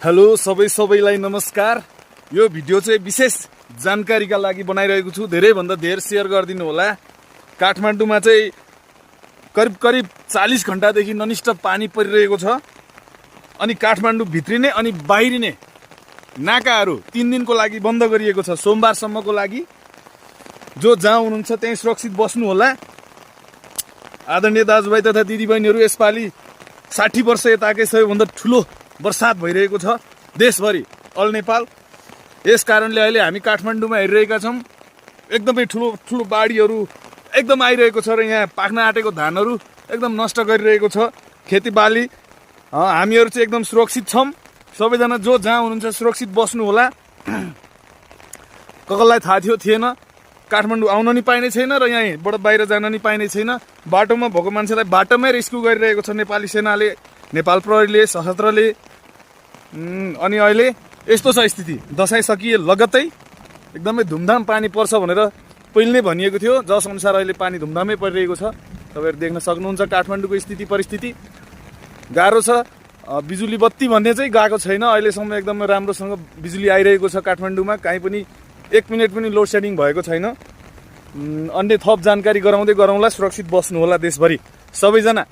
Hello सबैलाई नमस्कार। यो भिडियो चाहिँ विशेष जानकारीका लागि बनाइरहेको छु। धेरैभन्दा धेर सेयर गरिदिनु होला। काठमाडौँमा चाहिँ करिब 40 घण्टादेखि ननिष्ठ पानी परिरहेको छ। अनि काठमाडौँ भित्रिने अनि बाहिरिने नाकाहरू 3 दिनको लागि बन्द गरिएको छ। सोमबारसम्मको लागि जो जहाँ हुनुहुन्छ त्यही सुरक्षित बस्नु होला। आदरणीय दाजुभाइ तथा दिदीबहिनीहरू, यसपालि 60 वर्ष यताकै सबैभन्दा ठुलो बर्सात भइरहेको छ देशभरि, अल नेपाल। यस कारणले अहिले हामी काठमाडौँमा हेरिरहेका छौँ। एकदमै ठुलो बाढीहरू एकदम आइरहेको छ र यहाँ पाक्न आँटेको धानहरू एकदम नष्ट गरिरहेको छ खेतीबाली। हामीहरू चाहिँ एकदम सुरक्षित छौँ। सबैजना जो जहाँ हुनुहुन्छ सुरक्षित बस्नु होला। कसलाई थाहा थिएन काठमाडौँ आउन नि पाइने छैन र यहीँबाट बाहिर जान नि पाइने छैन। बाटोमा भएको मान्छेलाई बाटोमै रेस्क्यु गरिरहेको छ नेपाली सेनाले, नेपाल प्रहरीले, सशस्त्रले। अनि अहिले यस्तो छ स्थिति। दसैँ सकिए लगत्तै एकदमै धुमधाम पानी पर्छ भनेर पहिले नै भनिएको थियो। जस अनुसार अहिले पानी धुमधामै परिरहेको छ। तपाईँहरू देख्न सक्नुहुन्छ काठमाडौँको स्थिति परिस्थिति गाह्रो छ। बिजुली बत्ती भन्ने चाहिँ गएको छैन अहिलेसम्म। एकदमै राम्रोसँग बिजुली आइरहेको छ काठमाडौँमा। काहीँ पनि 1 मिनट पनि लोड सेडिङ भएको छैन। अन्य थप जानकारी गराउँदै गरौँला। सुरक्षित बस्नु होला देशभरि सबैजना।